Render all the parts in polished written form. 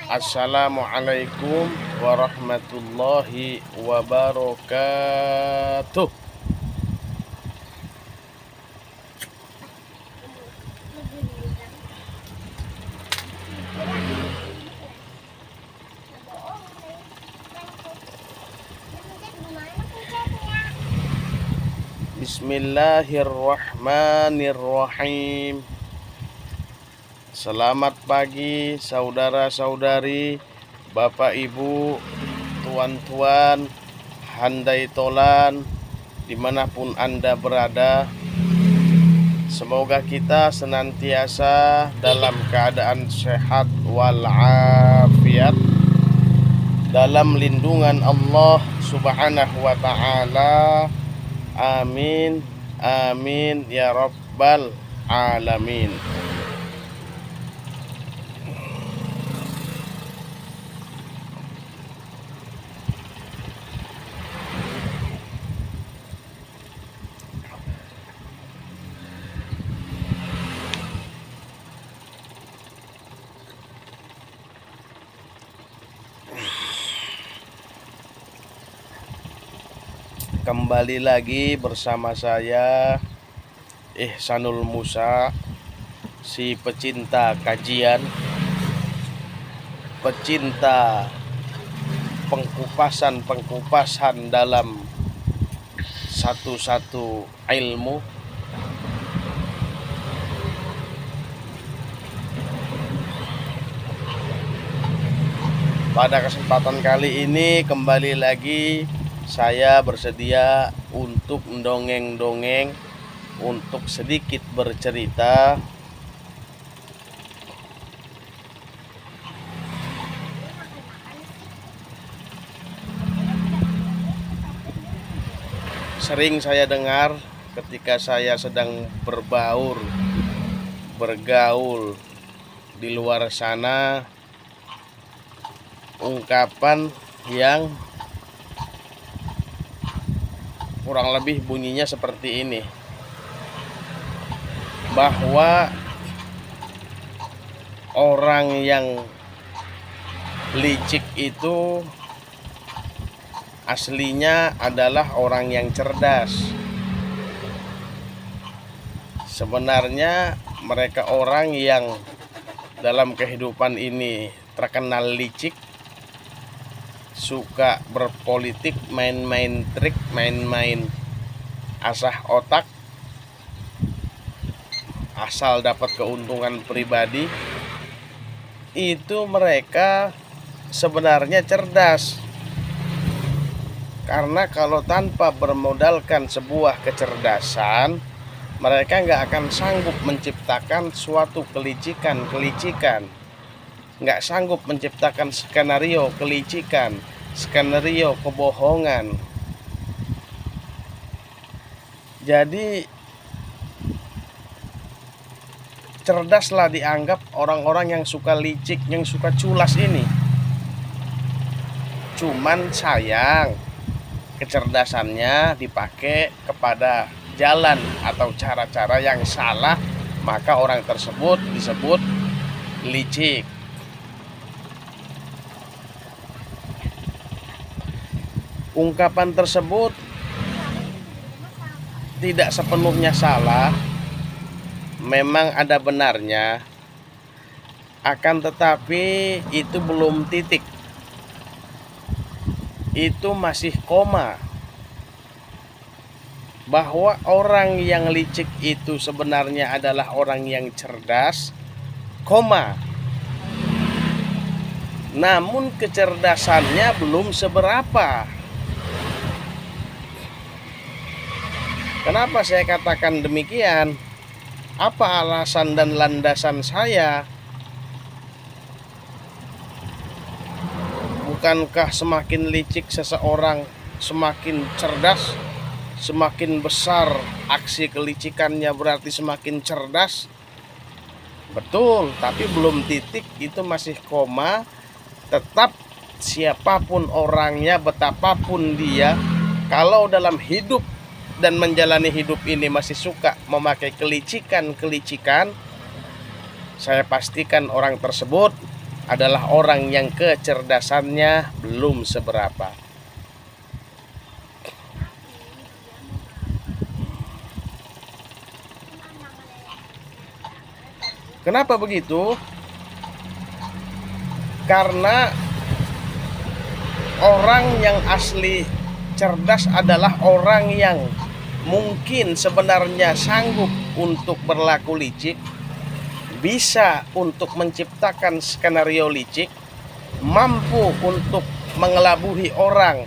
Assalamualaikum warahmatullahi wabarakatuh. Bismillahirrahmanirrahim. Selamat pagi saudara-saudari, bapak ibu, tuan-tuan, handai tolan, dimanapun Anda berada. Semoga kita senantiasa dalam keadaan sehat walafiat, dalam lindungan Allah Subhanahu wa ta'ala. Amin, amin ya rabbal alamin. Kembali lagi bersama saya Ihsanul Musa, si pecinta kajian, pecinta pengkupasan dalam satu-satu ilmu. Pada kesempatan kali ini kembali lagi saya bersedia untuk mendongeng-dongeng, untuk sedikit bercerita sering saya dengar ketika saya sedang bergaul di luar sana, ungkapan yang kurang lebih bunyinya seperti ini, bahwa orang yang licik itu aslinya adalah orang yang cerdas. Sebenarnya mereka orang yang dalam kehidupan ini terkenal licik, suka berpolitik, main-main trik, main-main asah otak, asal dapat keuntungan pribadi. Itu mereka sebenarnya cerdas, karena kalau tanpa bermodalkan sebuah kecerdasan, mereka nggak akan sanggup menciptakan suatu kelicikan, nggak sanggup menciptakan skenario kelicikan, skenario kebohongan. Jadi cerdaslah dianggap orang-orang yang suka licik, yang suka culas ini. Cuman sayang, kecerdasannya dipakai kepada jalan atau cara-cara yang salah, maka orang tersebut disebut licik. Ungkapan tersebut tidak sepenuhnya salah, memang ada benarnya, akan tetapi itu belum titik, itu masih koma. Bahwa orang yang licik itu sebenarnya adalah orang yang cerdas, koma. Namun kecerdasannya belum seberapa. Kenapa saya katakan demikian? Apa alasan dan landasan saya? Bukankah semakin licik seseorang, semakin cerdas, semakin besar aksi kelicikannya berarti semakin cerdas? Betul, tapi belum titik, itu masih koma. Tetap siapapun orangnya, betapapun dia, kalau dalam hidup dan menjalani hidup ini masih suka memakai kelicikan, saya pastikan orang tersebut adalah orang yang kecerdasannya belum seberapa. Kenapa begitu? Karena orang yang asli cerdas adalah orang yang mungkin sebenarnya sanggup untuk berlaku licik, bisa untuk menciptakan skenario licik, mampu untuk mengelabuhi orang,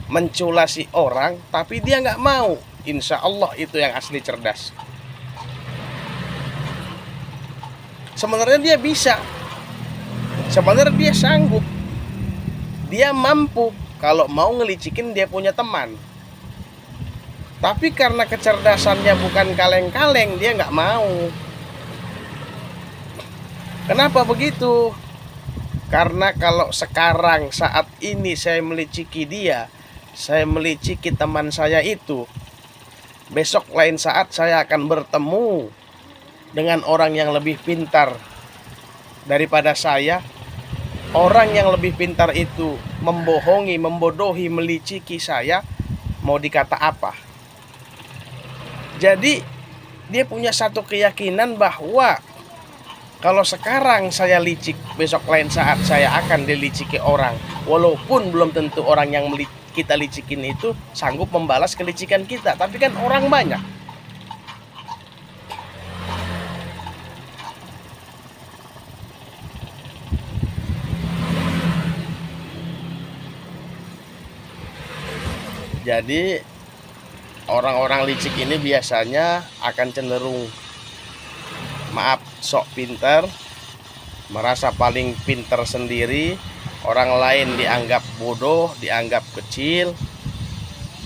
menculasi orang, tapi dia nggak mau. Insya Allah itu yang asli cerdas. Sebenarnya dia bisa, sebenarnya dia sanggup, dia mampu. Kalau mau ngelicikin dia punya teman, tapi karena kecerdasannya bukan kaleng-kaleng dia nggak mau. Kenapa begitu? Karena kalau sekarang saat ini saya meliciki dia, saya meliciki teman saya itu, besok lain saat saya akan bertemu dengan orang yang lebih pintar daripada saya. Orang yang lebih pintar itu membohongi, membodohi, meliciki saya, mau dikata apa? Jadi dia punya satu keyakinan bahwa kalau sekarang saya licik, besok lain saat saya akan diliciki orang. Walaupun belum tentu orang yang kita licikin itu sanggup membalas kelicikan kita, tapi kan orang banyak. Jadi orang-orang licik ini biasanya akan cenderung, maaf, sok pintar, merasa paling pintar sendiri, orang lain dianggap bodoh, dianggap kecil.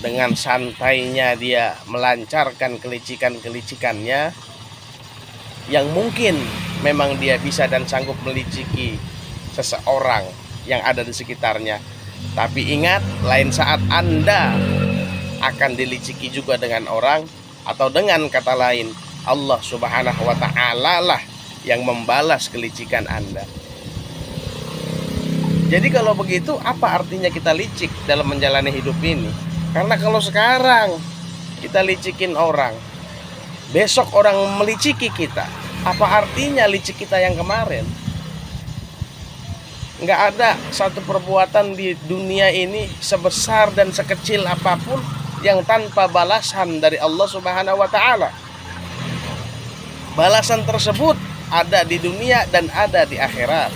Dengan santainya dia melancarkan kelicikan-kelicikannya yang mungkin memang dia bisa dan sanggup meliciki seseorang yang ada di sekitarnya. Tapi ingat, lain saat Anda akan diliciki juga dengan orang, atau dengan kata lain, Allah Subhanahu wa Ta'ala lah yang membalas kelicikan Anda. Jadi kalau begitu, apa artinya kita licik dalam menjalani hidup ini? Karena kalau sekarang kita licikin orang, besok orang meliciki kita, apa artinya licik kita yang kemarin? Nggak ada satu perbuatan di dunia ini sebesar dan sekecil apapun yang tanpa balasan dari Allah Subhanahu wa Ta'ala. Balasan tersebut ada di dunia dan ada di akhirat.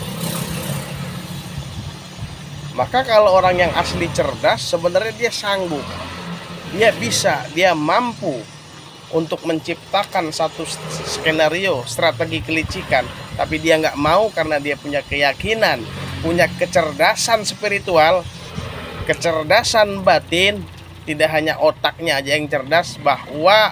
Maka kalau orang yang asli cerdas, sebenarnya dia sanggup, dia bisa, dia mampu untuk menciptakan satu skenario, strategi kelicikan. Tapi dia nggak mau karena dia punya keyakinan, punya kecerdasan spiritual, kecerdasan batin. Tidak hanya otaknya aja yang cerdas, bahwa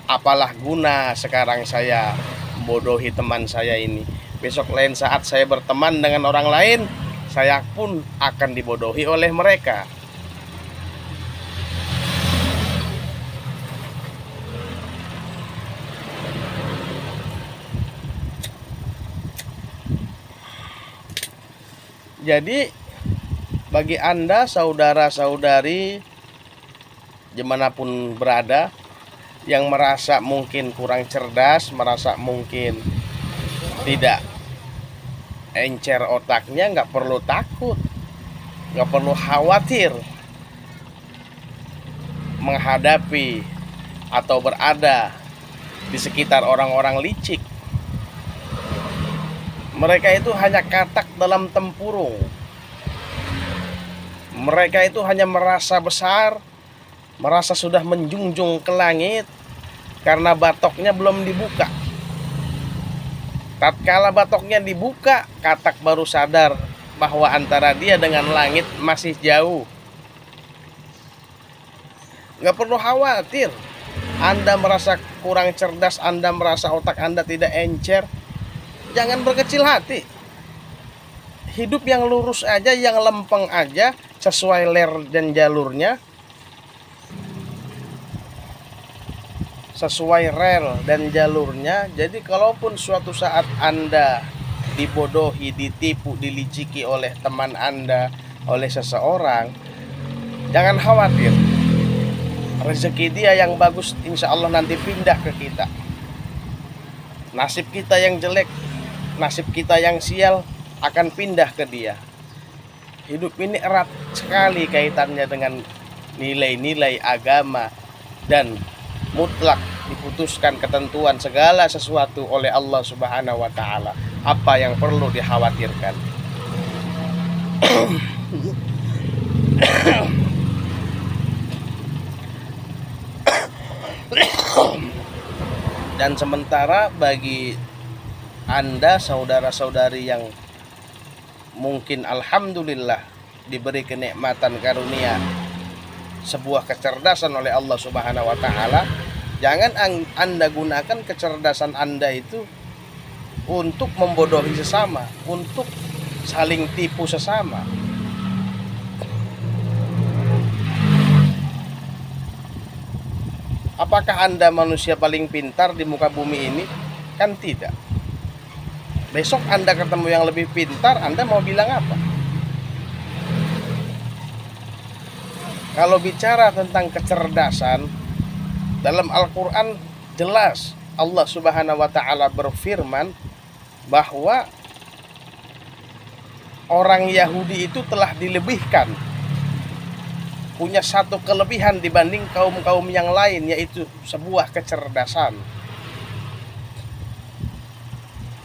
apalah guna sekarang saya bodohi teman saya ini, besok lain saat saya berteman dengan orang lain, saya pun akan dibodohi oleh mereka. Jadi bagi Anda saudara-saudari dimanapun berada, yang merasa mungkin kurang cerdas, merasa mungkin tidak encer otaknya, nggak perlu takut, nggak perlu khawatir menghadapi atau berada di sekitar orang-orang licik. Mereka itu hanya katak dalam tempurung. Mereka itu hanya merasa besar, merasa sudah menjunjung ke langit karena batoknya belum dibuka. Tatkala batoknya dibuka, katak baru sadar bahwa antara dia dengan langit masih jauh. Nggak perlu khawatir Anda merasa kurang cerdas, Anda merasa otak Anda tidak encer. Jangan berkecil hati. Hidup yang lurus aja, yang lempeng aja, sesuai ler dan jalurnya, sesuai rel dan jalurnya. Jadi kalaupun suatu saat Anda dibodohi, ditipu, diliciki oleh teman Anda, oleh seseorang, jangan khawatir. Rezeki dia yang bagus insya Allah nanti pindah ke kita. Nasib kita yang jelek, nasib kita yang sial akan pindah ke dia. Hidup ini erat sekali kaitannya dengan nilai-nilai agama, dan mutlak diputuskan ketentuan segala sesuatu oleh Allah Subhanahu wa Ta'ala. Apa yang perlu dikhawatirkan? Dan sementara bagi Anda saudara-saudari yang mungkin alhamdulillah diberi kenikmatan karunia sebuah kecerdasan oleh Allah Subhanahu wa Ta'ala, jangan Anda gunakan kecerdasan Anda itu untuk membodohi sesama, untuk saling tipu sesama. Apakah Anda manusia paling pintar di muka bumi ini? Kan tidak. Besok Anda ketemu yang lebih pintar, Anda mau bilang apa? Kalau bicara tentang kecerdasan, dalam Al-Quran jelas Allah Subhanahu wa Ta'ala berfirman bahwa orang Yahudi itu telah dilebihkan, punya satu kelebihan dibanding kaum-kaum yang lain, yaitu sebuah kecerdasan.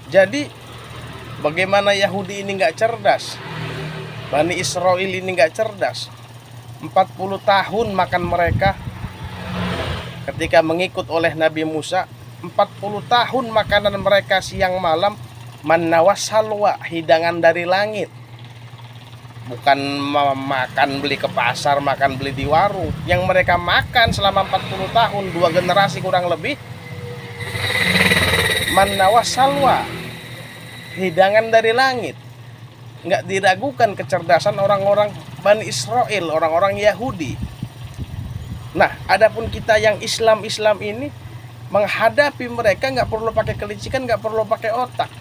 Jadi bagaimana Yahudi ini gak cerdas, Bani Israel ini gak cerdas? 40 tahun makan mereka ketika mengikut oleh Nabi Musa. 40 tahun makanan mereka siang malam mannawas salwa, hidangan dari langit. Bukan makan beli ke pasar, makan beli di warung. Yang mereka makan selama 40 tahun, 2 generasi kurang lebih, mannawas salwa, hidangan dari langit. Nggak diragukan kecerdasan orang-orang Bani Israel, orang-orang Yahudi. Nah, adapun kita yang Islam ini menghadapi mereka nggak perlu pakai kelicikan, nggak perlu pakai otak.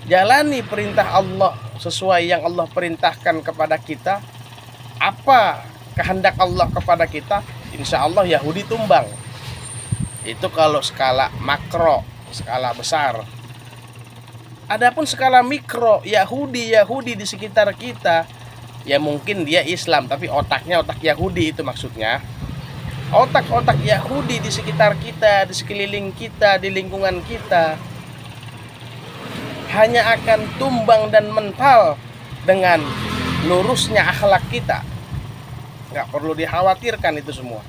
Jalani perintah Allah sesuai yang Allah perintahkan kepada kita. Apa kehendak Allah kepada kita, insya Allah Yahudi tumbang. Itu kalau skala makro, skala besar. Adapun skala mikro, Yahudi di sekitar kita, ya mungkin dia Islam tapi otaknya otak Yahudi, itu maksudnya. Otak-otak Yahudi di sekitar kita, di sekeliling kita, di lingkungan kita, hanya akan tumbang dan mental dengan lurusnya akhlak kita. Nggak perlu dikhawatirkan itu semua.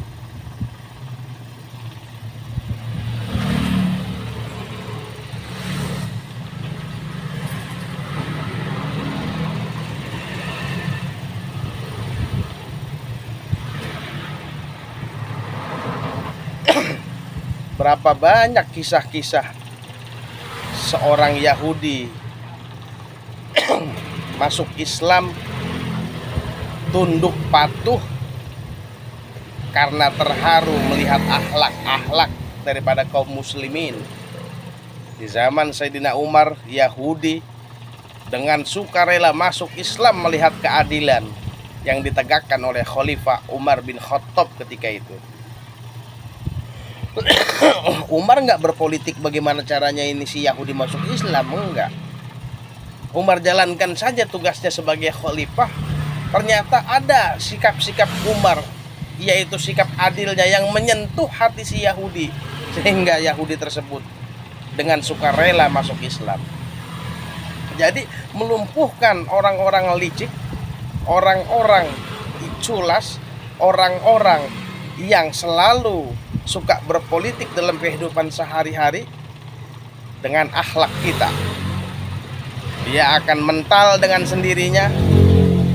Berapa banyak kisah-kisah seorang Yahudi masuk Islam, tunduk patuh karena terharu melihat akhlak daripada kaum muslimin. Di zaman Sayyidina Umar, Yahudi dengan sukarela masuk Islam melihat keadilan yang ditegakkan oleh Khalifah Umar bin Khattab ketika itu. Umar nggak berpolitik bagaimana caranya ini si Yahudi masuk Islam, enggak. Umar jalankan saja tugasnya sebagai khalifah. Ternyata ada sikap-sikap Umar, yaitu sikap adilnya yang menyentuh hati si Yahudi, sehingga Yahudi tersebut dengan sukarela masuk Islam. Jadi melumpuhkan orang-orang licik, orang-orang culas, orang-orang yang selalu suka berpolitik dalam kehidupan sehari-hari dengan akhlak kita. Dia akan mental dengan sendirinya,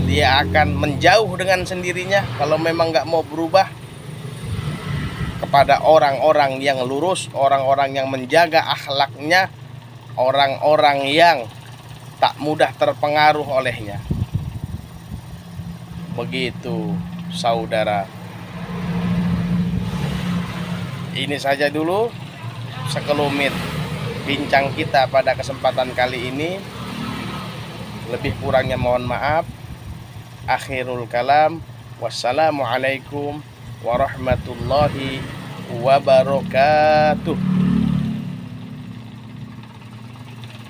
dia akan menjauh dengan sendirinya kalau memang nggak mau berubah kepada orang-orang yang lurus, orang-orang yang menjaga akhlaknya, orang-orang yang tak mudah terpengaruh olehnya. Begitu saudara. Ini saja dulu sekelumit bincang kita pada kesempatan kali ini. Lebih kurangnya mohon maaf. Akhirul kalam. Wassalamualaikum warahmatullahi wabarakatuh.